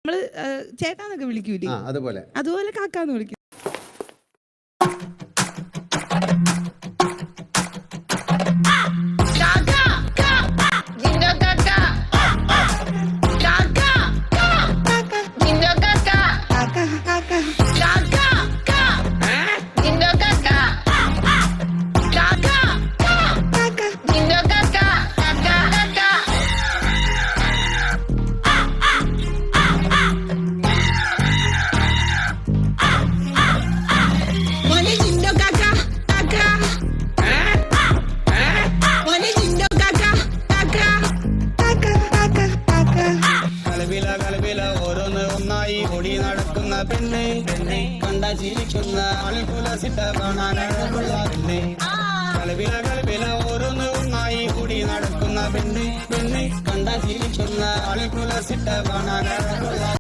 നമ്മള് ചേട്ടാന്നൊക്കെ വിളിക്കൂലേ, അതുപോലെ അതുപോലെ കാക്കാന്ന് വിളിക്കും. ഓരോന്ന് ഒന്നായി ഓടി നടക്കുന്ന പെണ്ണെ, പെണ്ണെ കണ്ട ചിരിക്കുന്ന ആൾക്കുലസിട്ട കാണാനുള്ള പെണ്ണെ. കളവില ഓരോന്ന് ഒന്നായി ഓടി നടക്കുന്ന പെണ്ണെ, പെണ്ണെ കണ്ട ചിരിക്കുന്ന ആൾക്കുലസിട്ട കാണാനുള്ള